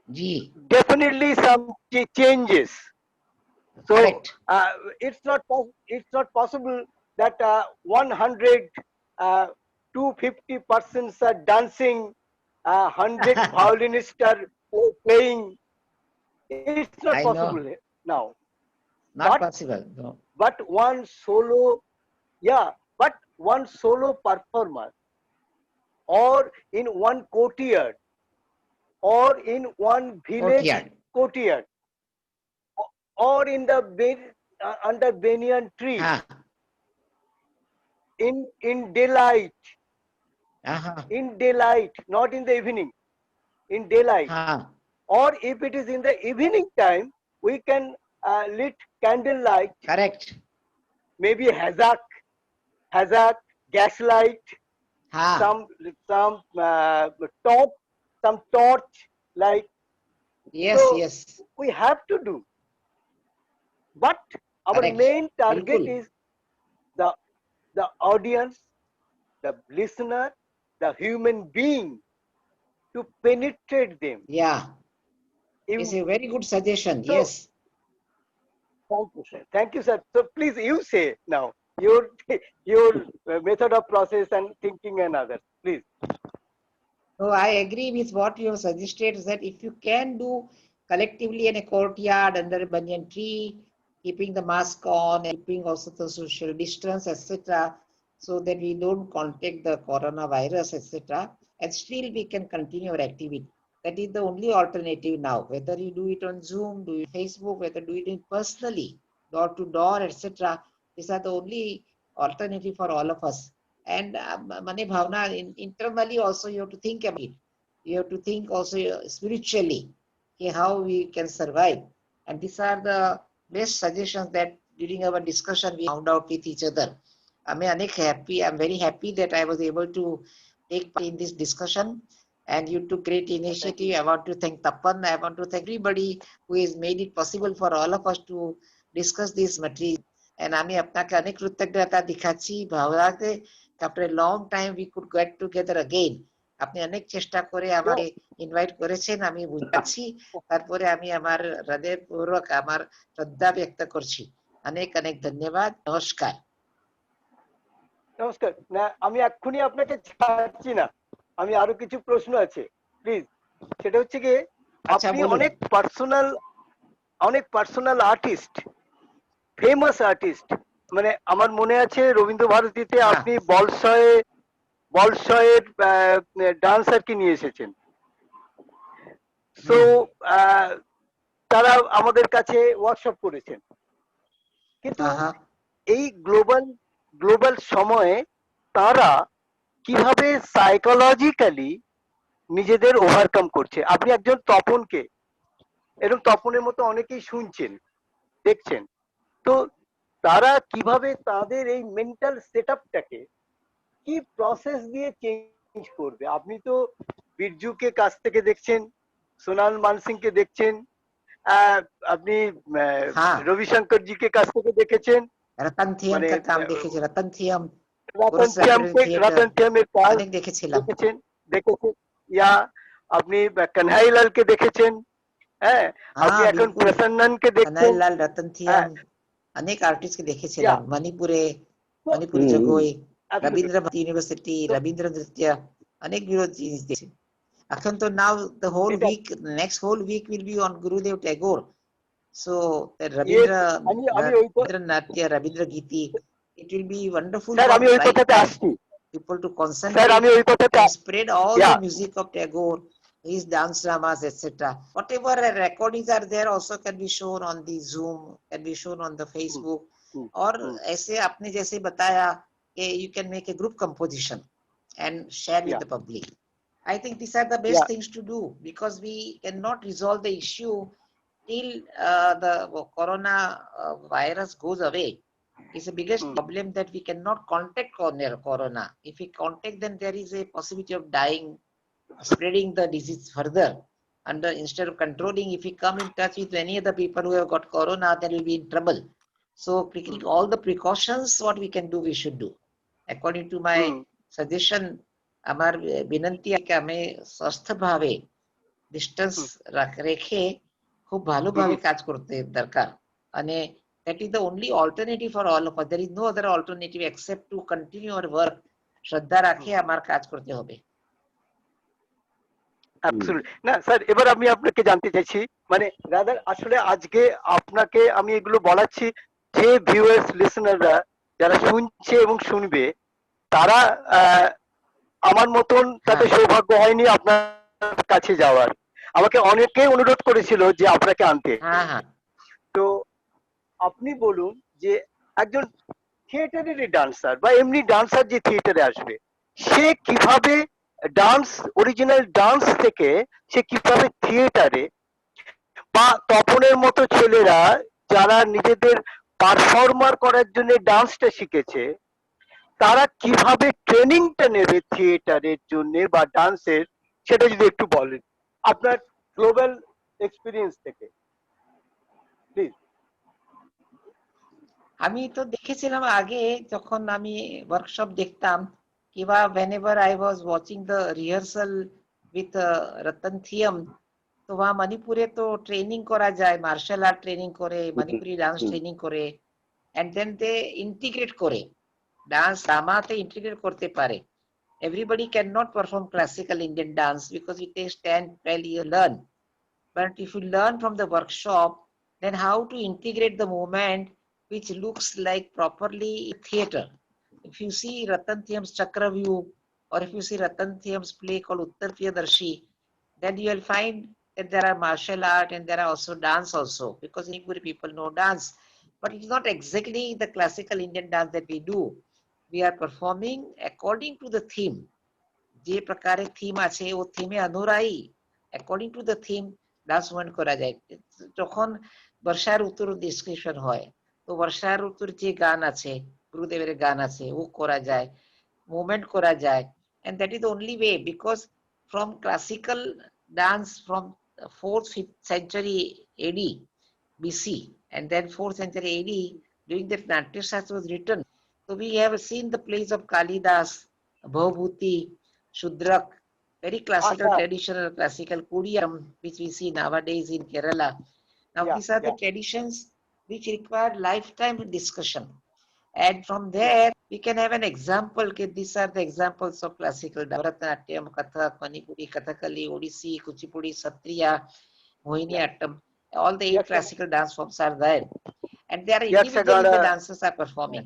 G, definitely some changes. So correct. it's not possible that 100 250 persons are dancing, 100 violinists are playing. It's not I know. possible now. Not But possible. No. but one solo performer, or in one courtyard, or in one village courtyard, or in the under banyan tree, হ্যাঁ, in daylight, হ্যাঁ, not in the evening, in daylight. হ্যাঁ, Or if it is in the evening time, we can lit candlelight, correct. maybe hazak, gaslight, হ্যাঁ, some torch, like Yes, So yes, we have to do, but our correct. main target Bilkul. is the the audience, the listener, the human being, to penetrate them. Yeah, it's You a very good suggestion. so Yes. thank you, sir. Thank you, sir. So please, you say now your your method of process and thinking and others. Please. So I agree with what you have suggested that if you can do collectively in a courtyard under a banyan tree, keeping the mask on, keeping also the social distance, etc., so that we don't contact the coronavirus, etc., and still we can continue our activity. That is the only alternative now. Whether you do it on Zoom, do it Facebook, whether do it in personally, door to door, etc., these are the only alternative for all of us. And Mane Bhavna, internally also you have to think about it. You have to think also spiritually, okay, how we can survive. And these are the best suggestions that during our discussion we found out with each other. I'm happy. I'm very happy that I was able to take part in this discussion. And you took great Thank you. initiative. I want to thank Tapan. I want to thank everybody who has made it possible for all of us to discuss this material. And আমি আপনাকে অনেক কৃতজ্ঞতা দেখাচ্ছি ভাবনাতে after a long time we could get together again. আপনি অনেক চেষ্টা করে No, আমাকে ইনভাইট করেছেন, আমি বুঝাচ্ছি। তারপরে আমি আমার হৃদয়পূর্বক আমার শ্রদ্ধা ব্যক্ত করছি। অনেক অনেক ধন্যবাদ। নমস্কার। নমস্কার। না, আমি এক্ষুনি আপনাকে ছাড়ছি না। আমি আরো কিছু প্রশ্ন আছে, প্লিজ। সেটা হচ্ছে কি, আচ্ছা আপনি বলুন। অনেক পার্সোনাল আর্টিস্ট, ফেমাস আর্টিস্ট। মানে আমার মনে আছে রবীন্দ্র ভারতীতে হ্যাঁ, আপনি বলশয়ের ডান্সারকে নিয়ে এসেছেন। সো হুম, তারা আমাদের কাছে ওয়ার্কশপ করেছেন, কিন্তু হ্যাঁ, এই গ্লোবাল সময়ে তারা কিভাবে সাইকোলজিক্যালি নিজেদের ওভারকাম করছে। আপনি একজন তপনকে, এরকম তপনের মতো অনেকেই শুনছেন, দেখছেন, তো তারা কিভাবে তাদের এই মেন্টাল সেটআপটাকে কি প্রসেস দিয়ে চেঞ্জ করবে। আপনি তো বিরজুকে কাছ থেকে দেখছেন, সোনাল মানসিংকে দেখছেন, আহ, আপনি হ্যাঁ। রবিশঙ্করজিকে কাছ থেকে দেখেছেন, রতন থিয়াম মানে কা কাম দেখেছি। রতন থিয়াম রতন পুরুষ থিয়েটার থিয়ামের কাজ অনেক দেখেছিলাম। দেখেছেন, ইয়া আপনি কানহাইলালকে দেখেছেন, হ্যাঁ, আপনি হ্যাঁ, এখন বিলকুল। প্রসন্ননকে দেখছেন, কানাইলাল, রতন থিয়াম হ্যাঁ, অনেক আর্টিস্টকে ইয়া দেখেছিলাম মণিপুরে, তো মণিপুর হুম হুম জগই, absolutely. রবীন্দ্র ভারতী ইউনিভার্সিটি, তো রবীন্দ্র নৃত্য, অনেকগুলো জিনিস দেখছি। এখন তো now the whole এটা week, next whole week will be on Gurudev Tagore. So the yes, আমি ওই Rabindra Natya, Rabindra Giti, it will be wonderful sir for আমি ওই right কথাতে time আসছি, people to স্যার concentrate আমি ওই কথাতে and spread all yeah the music of Tagore, his dance dramas, etc. Whatever recordings are there also can be shown on the Zoom, can be shown on the Facebook, or ऐसे आपने जैसे बताया कि you can make a group composition and share with yeah the public. I think these are the best yeah things to do because we cannot resolve the issue till the corona virus goes away. It's the biggest problem that we cannot contact corona. If we contact, then there is a possibility of dying, spreading the disease further. And instead of controlling, if we come in touch with any other people who have got corona, then we'll be in trouble. So all the precautions, what we can do, we should do. According to my suggestion, আমার বিনন্তি আছে আমি স্বাস্থ্যভাবে distance রেখে খুব ভালোভাবে কাজ করতে দরকার। মানে that is the only alternative for all of us. There is no other alternative except to continue our work. শ্রদ্ধা রাখে আমার কাজ করতে হবে। অ্যাবসলিউটলি। না স্যার, এবার আমি আপনাকে জানতে চাইছি, মানে রাদার আসলে আজকে আপনাকে আমি এগুলো বলাচ্ছি যে ভিউয়ার্স লিসনাররা যারা শুনছে এবং শুনবে, তারা আমার মতন তাদের সৌভাগ্য হয়নি আপনার কাছে যাওয়ার। আমাকে অনেকে অনুরোধ করেছিল যে আপনাকে আনতে। হ্যাঁ, হ্যাঁ। তো আপনি বলুন যে একজন থিয়েটারের ডান্সার বা এমনি ডান্সার যে থিয়েটারে আসবে, সে কিভাবে ডান্স, অরিজিনাল ডান্স থেকে সে কিভাবে থিয়েটারে, বা তপনের মতো ছেলেরা যারা নিজেদের পারফর্মার করার জন্য ডান্সটা শিখেছে, তারা কিভাবে ট্রেনিংটা নেবে থিয়েটারের জন্য বা ডান্সের, সেটা যদি একটু বলেন। আপনার গ্লোবাল এক্সপিরিয়েন্স থেকে, প্লিজ। আমি তো দেখেছিলাম আগে যখন আমি ওয়ার্কশপ দেখতাম কিংবা whenever I was watching the rehearsal with Ratan থিয়ম, তো वहाँ মণিপুরে তো ট্রেনিং করা যায়, মার্শাল আর্ট ট্রেনিং করে, মণিপুরি ডান্স ট্রেনিং করে, and then they integrate করে ডান্স ড্রামাতে ইন্টিগ্রেট করতে পারে। Everybody cannot perform classical Indian dance because it takes time while you learn. But if you learn from the workshop, then how to integrate the movement which looks like properly theater. If you see Ratan Thiyam's Chakravyu, or if you see Ratan Thiyam's play called Uttar Priyadarshi, then you will find that there are martial art and there are also dance also, because Nigpuri people know dance. But it's not exactly the classical Indian dance that we do. We are performing according to the theme. যে প্রকারে theme আছে ও থিমে অনুযায়ী according to the theme dance movement করা যায়। যখন বর্ষা ঋতুর description হয় তো বর্ষা ঋতুর যে গান আছে, গুরুদেবের গান আছে, ও করা যায়, মুভমেন্ট করা যায়, and that is the only way, because from classical dance from 4th 5th century AD BC and then 4th century AD, during that Natya Shastra was written. So we have seen the plays of Kalidas, Bhavabhuti, Shudrak, very classical, traditional, classical Kuriyam, which we see nowadays in Kerala. Now these are the traditions which require lifetime discussion. And from there, we can have an example. These are the examples of classical Bharatanatyam, Kathak, Manipuri, Kathakali, Odissi, Kuchipudi, Satriya, Mohiniyattam. All the 8 classical dance forms are there. And there are individually the dancers are performing.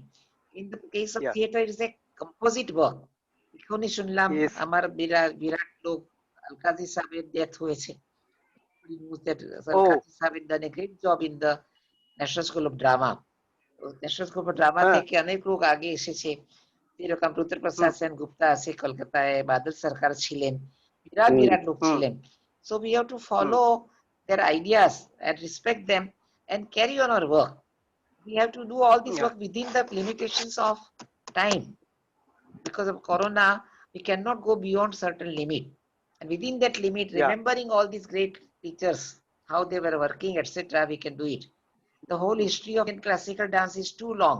In the case of theatre, it is a composite work. এখনই শুনলাম আমার বিরাট লোক আলকাজি সাহেবের death হয়েছে। আলকাজি সাহেব done a great job in the National School of Drama. National school of drama থেকে অনেক লোক আগে এসেছে, যেরকম রুদ্র প্রসাদ সেন গুপ্তা আছে কলকাতায়, বাদল সরকার ছিলেন, বিরাট বিরাট লোক ছিলেন। So we have to follow their ideas and respect them and carry on our work. We have to do all this work within the limitations of time. Because of Corona, we cannot go beyond certain limit. And within that limit, remembering all these great teachers, how they were working, etc., we can do it. The whole history of classical dance is too long.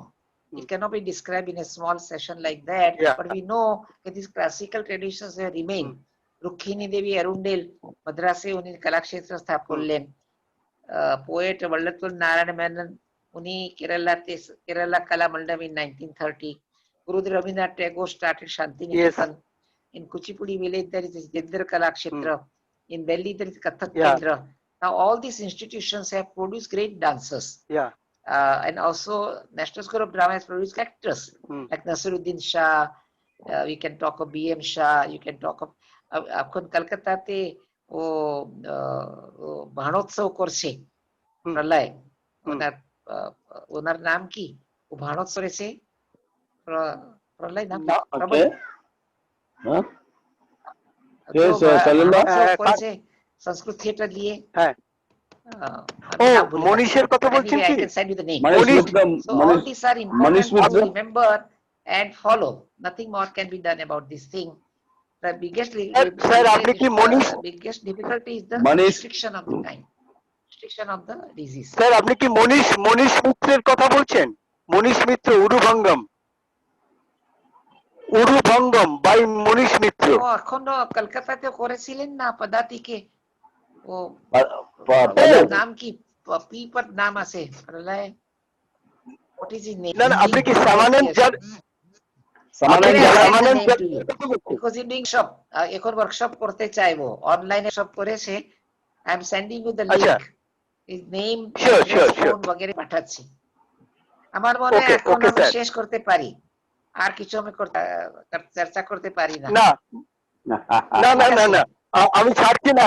It cannot be described in a small session like that. But we know that these classical traditions have remained. Rukhini Devi Arundel, Madrase, uni Kalakshetra স্থাপ করলেন। Poet Vallathul Narayan Menon, uni Kerala Kala Mandam in 1930. Gurudev Rabindranath Tagore started Shantiniketan. In Kuchipudi village, there is Jendra Kalakshetra. In Delhi, there is Kathak Kendra. Now, all these institutions have produced great dancers. And also, National School of Drama has produced actors like Nasiruddin Shah. We can talk of B.M. Shah. You can talk of এখন কলকাতাতে ও ভানোৎসব করছে প্রলয়, ওনার নাম কি? ও ভানোৎসব করেছে, প্রলয় নাম করেছে সংস্কৃত theatre দিয়ে। মনীষের কথা বলছেন কি? So all these are important to remember and follow. Nothing more can be done about this thing. The biggest difficulty is the restriction of the time, restriction of the disease. Sir আপনি কি মনীষ মিত্রের কথা বলছেন? মনীষ মিত্র, উরুভঙ্গম by মনীষ মিত্র। ও এখনো কলকাতাতে করেছিলেন না পদাতিকে? ও নাম কি? পিপর নাম আছে প্রলয়। What is his name? না আপনি কি সামানেন্দ because he doing shop এখন ওয়ার্কশপ করতে চাইবো, অনলাইনে সব করেছে। I am sending you the link, his name, phone वगैरह পাঠাচ্ছি। আমার মনে হয় এখন আমি শেষ করতে পারি, আর কিছু আমি চর্চা করতে পারি না। না আমি ছাড়ছি না,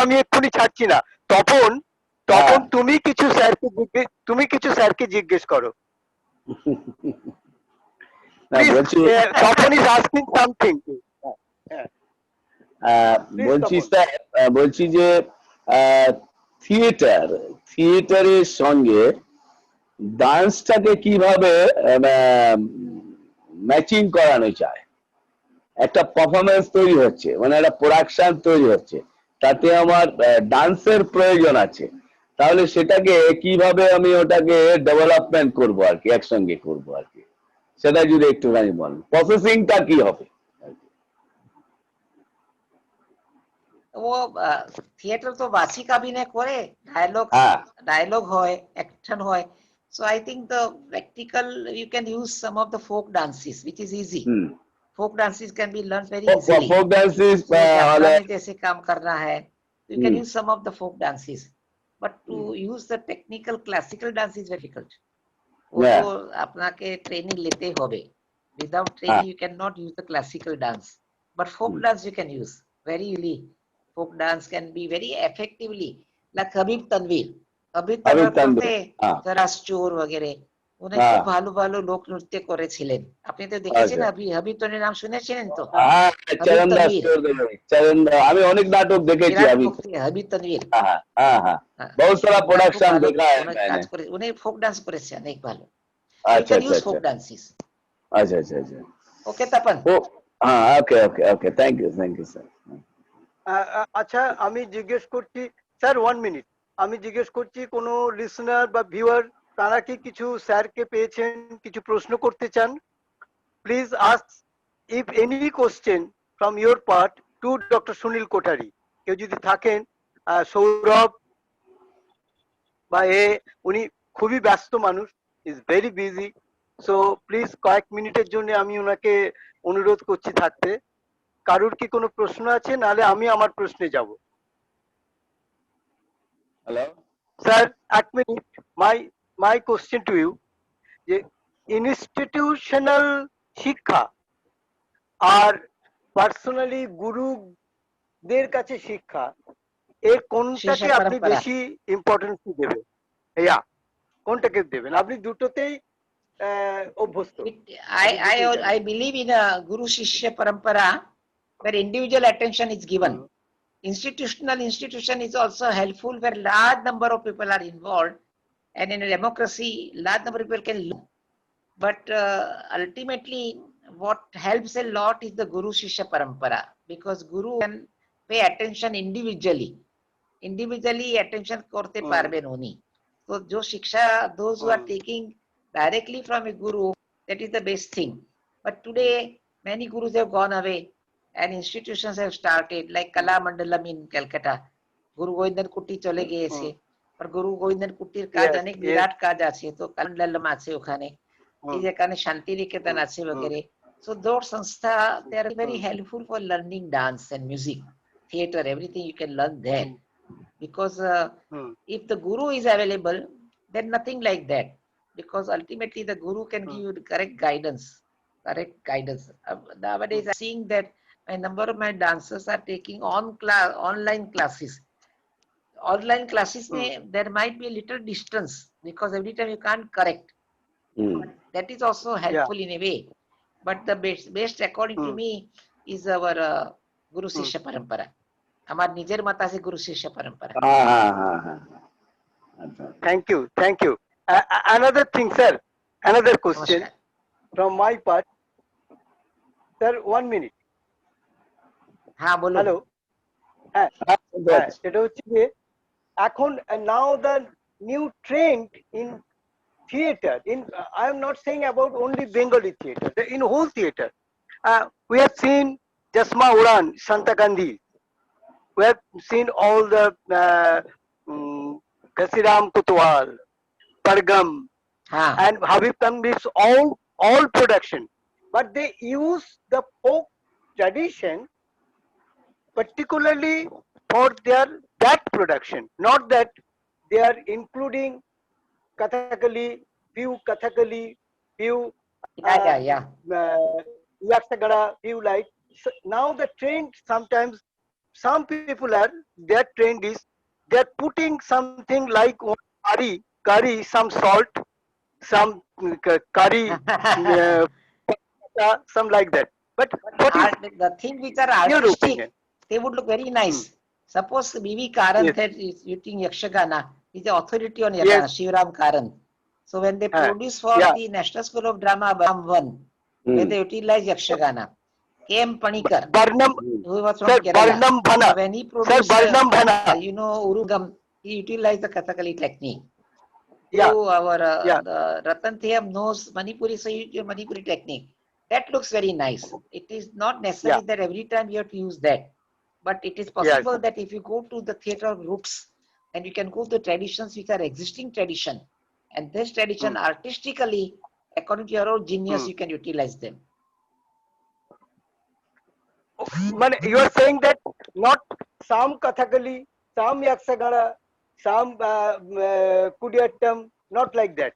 আমি এক্ষুনি ছাড়ছি না। তপন তুমি কিছু স্যারকে জিজ্ঞেস করো। বলছি যে থিয়েটারের সঙ্গে ডান্সটাকে কিভাবে ম্যাচিং করানো যায়। একটা পারফরমেন্স তৈরি হচ্ছে, মানে একটা প্রোডাকশন তৈরি হচ্ছে, তাতে আমার ডান্সের প্রয়োজন আছে, তাহলে সেটাকে কিভাবে আমি ওটাকে ডেভেলপমেন্ট করব আর কি, একসঙ্গে করব আর কি, সেটা যদি একটুখানি বলেন, প্রসেসিংটা কি হবে? वो थिएटर तो बासी का भी नहीं करे, হ্যাঁ डायलॉग হয়, action হয়. So I think the practical you can use some of the folk dances, which is easy. হুম Folk dances can be learned very easily. Folk dances So यात्रा হলে में जैसे काम करना है, you can Hmm. use some of the folk dances. But to use the technical classical dance is very difficult. वो Yeah. तो अपना के ट्रेनिंग लेते होगे. Without हाँ. training you cannot use the classical dance. But folk Hmm. dance you can use very easily. Folk dance can be very effectively like Habib Tanvir. Habib Habib Tanvir করতে Tanvir, হ্যাঁ। ফেরাজ চোর वगैरह উনি হ্যাঁ। খুব ভালো ভালো লোক নৃত্য করেছিলেন। আপনি তো দেখেছেন আচ্ছা। হাবিব তানভীর নাম শুনেছিলেন তো? হ্যাঁ, চরণ দাস তানভীর। চৌধুরী, চরণ দাস, আমি অনেক নাটক দেখেছি विराट আমি। कोहली হাবিব তানভীর। হ্যাঁ হ্যাঁ হ্যাঁ, হ্যাঁ, बहुत सारा খুব प्रोडक्शन ভালো देखा है অনেক मैंने। কাজ করে, উনি ফোক ডান্স করেছে অনেক ভালো। You अच्छा can अच्छा use अच्छा folk dances. अच्छा अच्छा अच्छा Okay, Tapan. ओ हाँ, okay okay okay, thank you sir. আচ্ছা, আমি জিজ্ঞেস করছি স্যার, 1 মিনিট। আমি জিজ্ঞেস করছি কোনো লিসনার বা ভিউয়ার তারা কি কিছু স্যারকে পেয়েছেন, কিছু প্রশ্ন করতে চান? Please ask if any question from your part to doctor Sunil Kothari. কেউ যদি থাকেন, সৌরভ বা উনি খুবই ব্যস্ত মানুষ, is very busy. So please কয়েক মিনিটের জন্য আমি ওনাকে অনুরোধ করছি থাকতে। কারুর কি কোনো প্রশ্ন আছে? নাহলে আমি আমার প্রশ্নে যাব। हेलो স্যার, এক মিনিট। মাই কোশ্চেন টু ইউ, যে ইনস্টিটিউশনাল শিক্ষা আর পার্সোনালি গুরুদের কাছে শিক্ষা, এর কোনটাকে শিষ্য আপনি পরম্পরা। বেশি ইম্পর্টেন্স দেবেন? ইয়া, কোনটাকে দেবেন? আপনি দুটোতেই অভ্যস্ত। I believe in a Guru Shishya Parampara where individual attention is given. Institution is also helpful where large number of people are involved, and in a democracy, large number of people can learn. But ultimately, what helps a lot is the Guru Shishya Parampara, because Guru can pay attention individually. Individually attention korte parben oni. So jo shiksha, those who are taking directly from a guru, that is the best thing. But today, many gurus have gone away and institutions have started, like Kala Mandalam in Calcutta. Guru Govindan Kutti চলে গিয়েছে, আর গুরু গোবিন্দন কুটির কাজ Yes, অনেক yes. বিরাট কাজ আছে, তো কালান্ডালাম আছে ওখানে, এই যেখানে শান্তি নিকেতন আছে वगैरह. So those संस्था, they are very helpful for learning dance and music, theater, everything you can learn there. Because if the guru is available, then nothing like that. Because ultimately the guru can give you the correct guidance. Nowadays I'm seeing that a number of my dancers are taking online classes. Online classes may there might be a little distance because every time you can't correct. That is also helpful in a way. But the best according to me is our Guru Shishya Parampara. আমার নিজের মত আছে গুরু শিষ্য পরম্পরা। हाँ हाँ हाँ हाँ अच्छा Thank you, thank you. Another thing, sir, another question নমস্কার। from my part. Sir, 1 minute. হ্যাঁ বলুন। হ্যালো, হ্যাঁ हाँ, হ্যাঁ, এটা হচ্ছে যে এখন now the new trend in theater, I am not saying about only Bengali theater, in whole theater. We have seen Jasma Uran, Santa Gandhi. We have seen all the Ghasiram Kotwal, Pargam, হ্যাঁ and Habib Tanvir's all production, but they use the folk tradition particularly for that production, not that they are including Kathakali, few yeah. Yaksagara, few like. So now the trend, sometimes some people their trend is they're putting something like curry, some salt, some curry, some like that. But what is The thing which are your artistic, opinion? they would look very nice. Suppose B.V. Karanth is using Yakshagana, is the authority on Yakshagana, Shivram Karanth. So when they produce for the National School of Drama, Bam 1, where they utilize Yakshagana, K.M. Panikar, Barnum, who was from sir, Kerala. Barnum Bhana. So when he Sir, produced, Barnum Bhana. Urugam, he utilized the Kathakali technique. Yeah, So our yeah. the Ratan Thayam knows Manipuri, so you use Manipuri technique. That looks very nice. It is not necessary that every time you have to use that, but it is possible Yes. that if you go to the theatre roots, and you can go to traditions which are existing tradition, and this tradition artistically, according to your own genius, you can utilize them. You are saying that not some Kathakali, some Yakshagana, some Kudiyattam, not like that.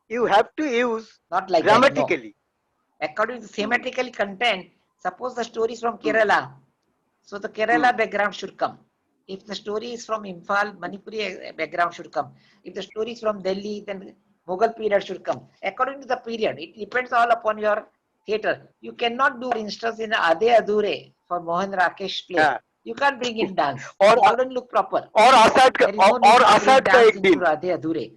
You have to use Not like that, no. grammatically. According to thematically content, suppose the story is from Kerala, so the Kerala background should come. If the story is from Imphal, Manipuri background should come. If the story is from Delhi, then Mughal period should come. According to the period, it depends all upon your theatre. You cannot do, for instance, in Ade Adure for Mohan Rakesh play. Yeah. You can't bring in dance. Or It wouldn't look proper. or Asad There is no need or to bring Asad ka dance ek into din. Radhe Adhure.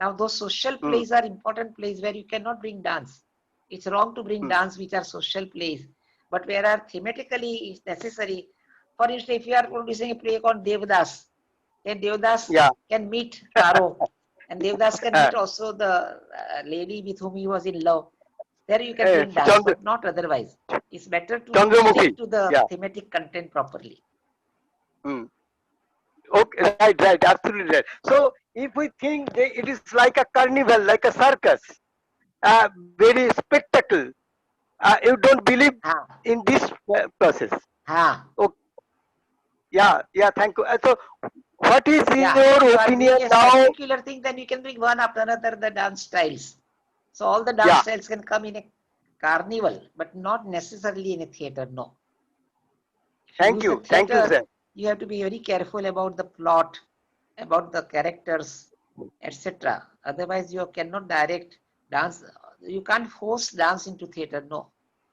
Now, those social plays are important plays where you cannot bring dance. It's wrong to bring dance which are social plays. But where are thematically is necessary. For instance, if you are producing a play called Devdas, then Devdas Yeah. can meet Taro. And Devdas can meet also the lady with whom he was in love. There you can bring dance, but not otherwise. It's better to Chandramukhi. stick to the Yeah. thematic content properly. Okay, right, absolutely right. So if we think that it is like a carnival, like a circus, very spectacle, you don't believe Ah, in this process. ah. Okay. Yeah, thank you. So what is Yeah, your if you are opinion doing a now? spectacular thing, then you can bring one after another the dance styles. So all the dance Yeah. styles can come in a carnival, but not necessarily in a theater. No. If Thank use a you, theater, sir. you have to be very careful about the plot, about the characters, etc. Otherwise, you cannot direct dance. You can't force dance into theater. No,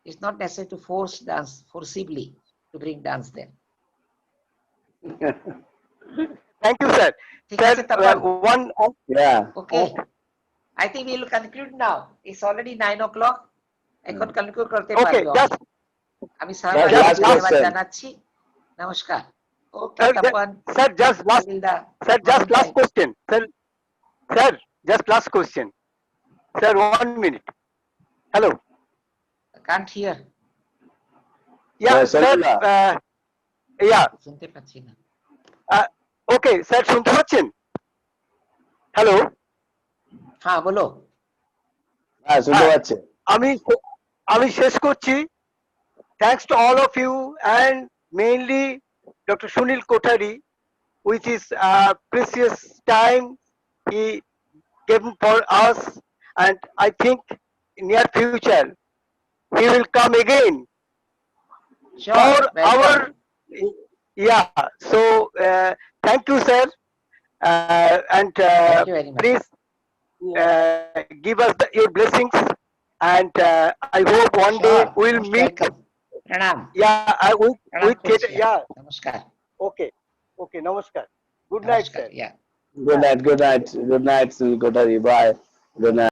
it's not necessary to force dance forcibly to bring dance there. Thank you, sir. ঠিক আছে, Sir, Tapan? one. Yeah. Okay. I think we will conclude now. It's already 9 o'clock. এখন conclude করতে Okay, পারবো just আমি Just সবাইকে last ধন্যবাদ question. জানাচ্ছি নমস্কার ওকে Tapan sir, just last, Govinda, sir, just Madan last bhai. question, sir, just last question, sir. 1 minute. Hello. Can't hear Yeah, sir. Salila. Yeah. শুনতে পাচ্ছি না Okay, sir, শুনতে পাচ্ছেন? Hello. হ্যাঁ বলো হ্যাঁ শুনতে পাচ্ছে আমি শেষ করছি। Thanks to all of you and mainly Dr. Sunil Kothari, with his precious time he gave for us, and I think in near future he will come again sure for welcome our. Yeah. So thank you, sir, and thank you very much please give us your blessings, and I hope one day sure we'll most meet. welcome প্রণাম with প্রণাম করছি yeah. নমস্কার Okay, namaskar. Good night, নমস্কার sir. yeah Good night, Sunil Kothari. Bye. Good night.